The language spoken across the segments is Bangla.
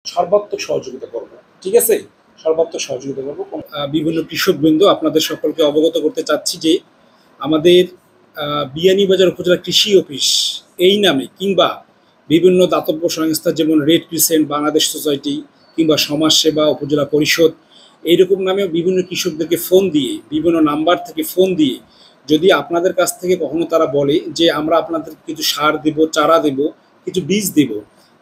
সর্বাত্মক সহযোগিতা করব। ঠিক আছে? সর্বাত্মক সহযোগিতা করব। বিভিন্ন কৃষকবৃন্দ আপনাদের সকলকে অবগত করতে চাচ্ছি যে আমাদের বিয়ানীবাজার উপজেলা কৃষি অফিস এই নামে কিংবা বিভিন্ন দাতব্য সংস্থা যেমন রেড ক্রিসেন্ট বাংলাদেশ সোসাইটি কিংবা সমাজসেবা উপজেলা পরিষদ এইরকম নামেও বিভিন্ন কৃষকদেরকে ফোন দিয়ে বিভিন্ন নাম্বার থেকে ফোন দিয়ে যদি আপনাদের কাছ থেকে কখনো তারা বলে যে আমরা আপনাদের কিছু সার দেব, চারা দেব, কিছু বীজ দেব,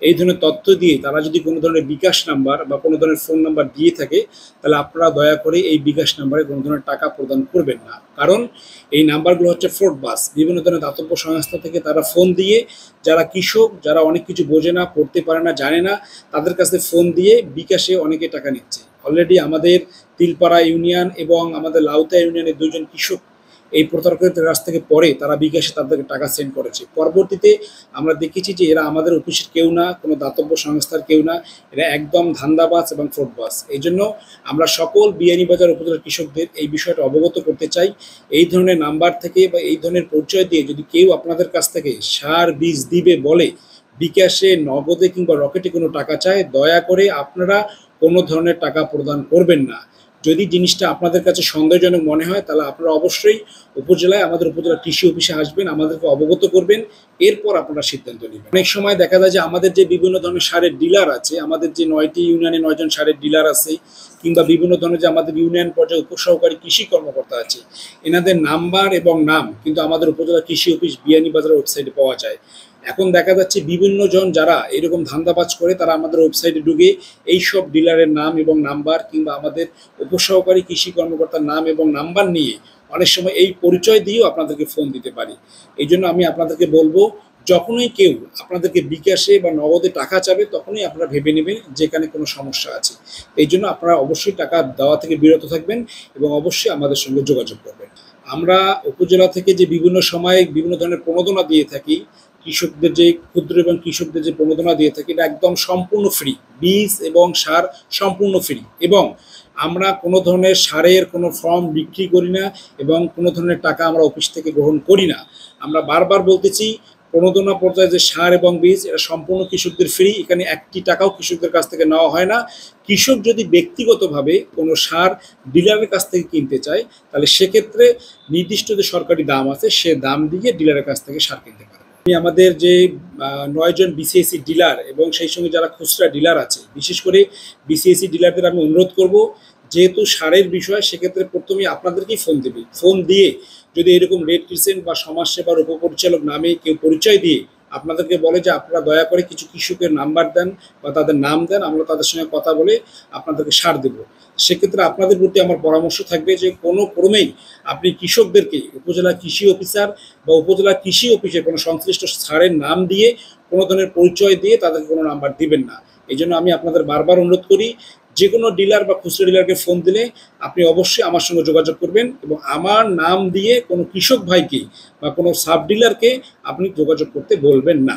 এই ধরনের তথ্য দিয়ে তারা যদি কোনো ধরনের বিকাশ নাম্বার বা কোনো ধরনের ফোন নাম্বার দিয়ে থাকে, তাহলে আপনারা দয়া করে এই বিকাশ নাম্বারে কোনো ধরনের টাকা প্রদান করবেন না। কারণ এই নাম্বারগুলো হচ্ছে ফ্রড বাস। বিভিন্ন ধরনের দাতব্য সংস্থা থেকে তারা ফোন দিয়ে যারা কৃষক, যারা অনেক কিছু বোঝে না, পড়তে পারে না, জানে না, তাদের কাছে ফোন দিয়ে বিকাশে অনেকে টাকা নিচ্ছে। অলরেডি আমাদের তিলপাড়া ইউনিয়ন এবং আমাদের লাউতা ইউনিয়নের দুজন কৃষক এই প্রতারকদের কাছ থেকে পরে তারা বিকাশে তাদেরকে টাকা সেন্ড করেছে। পরবর্তীতে আমরা দেখেছি যে এরা আমাদের অফিসের কেউ না, কোনো দাতব্য সংস্থার কেউ না, এরা একদম ধান্দাবাজ এবং ফ্রডবাজ। এই জন্য আমরা সকল বিয়ানীবাজার উপজেলার কৃষকদের এই বিষয়টা অবগত করতে চাই। এই ধরনের নাম্বার থেকে বা এই ধরনের পরিচয় দিয়ে যদি কেউ আপনাদের কাছ থেকে সার বীজ দিবে বলে বিকাশে, নগদে কিংবা রকেটে কোনো টাকা চায়, দয়া করে আপনারা কোনো ধরনের টাকা প্রদান করবেন না। যদি জিনিসটা আপনাদের কাছে সন্দেহজনক মনে হয় তাহলে আপনারা অবশ্যই উপজেলায় আমাদের উপজেলা কৃষি অফিসে আসবেন, আমাদেরকে অবগত করবেন, এরপর আপনারা সিদ্ধান্ত নেবেন। অনেক সময় দেখা যায় যে আমাদের যে বিভিন্ন ধরনের সারের ডিলার আছে, আমাদের যে 9টি ইউনিয়নে 9 জন সারের ডিলার আছে, কিংবা বিভিন্ন ধরনের যে আমাদের ইউনিয়ন পর্যায়ে উপসহকারী কৃষি কর্মকর্তা আছে, এনাদের নাম্বার এবং নাম কিন্তু আমাদের উপজেলা কৃষি অফিস বিয়ানীবাজারের ওয়েবসাইটে পাওয়া যায়। এখন দেখা যাচ্ছে বিভিন্ন জন যারা এরকম ধান্দাবাজ করে তারা আমাদের ওয়েবসাইটে ঢুকে এইসব ডিলারের নাম এবং নাম্বার কিংবা আমাদের উপসহকারী কৃষি কর্মকর্তার নাম এবং নাম্বার নিয়ে অনেক সময় এই পরিচয় দিয়েও আপনাদেরকে ফোন দিতে পারি। এই জন্য আমি আপনাদেরকে বলবো, যখনই কেউ আপনাদেরকে বিকাশে বা নগদে টাকা চাবে তখনই আপনারা ভেবে নেবেন যেখানে কোনো সমস্যা আছে। এই জন্য আপনারা অবশ্যই টাকা দেওয়া থেকে বিরত থাকবেন এবং অবশ্যই আমাদের সঙ্গে যোগাযোগ করবেন। আমরা উপজেলা থেকে যে বিভিন্ন সময়ে বিভিন্ন ধরনের প্রণোদনা দিয়ে থাকি, কৃষকদের যে ক্ষুদ্র এবং কৃষকদের যে প্রণোদনা দিয়ে থাকি, এটা একদম সম্পূর্ণ ফ্রি। বীজ এবং সার সম্পূর্ণ ফ্রি, এবং আমরা কোনো ধরনের সারের কোনো ফর্ম বিক্রি করি না এবং কোনো ধরনের টাকা আমরা অফিস থেকে গ্রহণ করি না। আমরা বারবার বলতেছি, প্রণোদনা পর্যায়ে যে সার এবং বীজ এটা সম্পূর্ণ কৃষকদের ফ্রি, এখানে একটি টাকাও কৃষকদের কাছ থেকে নেওয়া হয় না। কৃষক যদি ব্যক্তিগতভাবে কোনো সার ডিলারের কাছ থেকে কিনতে চায় তাহলে সেক্ষেত্রে নির্দিষ্ট যে সরকারি দাম আছে সে দাম দিয়ে ডিলারের কাছ থেকে সার কিনতে পারে। আমাদের যে 9 জন বিসিএসসি ডিলার এবং সেই সঙ্গে যারা খুচরা ডিলার আছে, বিশেষ করে বিসিএসসি ডিলারদের আমি অনুরোধ করব, যেহেতু সারের বিষয় সেক্ষেত্রে প্রথমেই আপনাদেরকেই ফোন দেবে। ফোন দিয়ে যদি এরকম রেড ক্রিসেন্ট বা সমাজসেবার উপপরিচালক নামে কেউ পরিচয় দিয়ে আপনাদেরকে বলে যে আপনারা দয়া করে কিছু কৃষকের নাম্বার দেন বা তাদের নাম দেন, আমরা তাদের সঙ্গে কথা বলে আপনাদেরকে সার দেব, সেক্ষেত্রে আপনাদের প্রতি আমার পরামর্শ থাকবে যে কোনো ক্রমেই আপনি কৃষকদেরকে উপজেলা কৃষি অফিসার বা উপজেলা কৃষি অফিসের কোনো সংশ্লিষ্ট সারের নাম দিয়ে কোনো ধরনের পরিচয় দিয়ে তাদেরকে কোনো নাম্বার দিবেন না। এই জন্য আমি আপনাদের বারবার অনুরোধ করি, যে কোনো ডিলার বা খুচরা ডিলারকে ফোন দিলে আপনি অবশ্যই আমার সঙ্গে যোগাযোগ করবেন এবং আমার নাম দিয়ে কোনো কৃষক ভাইকে বা কোনো সাব ডিলারকে আপনি যোগাযোগ করতে বলবেন না।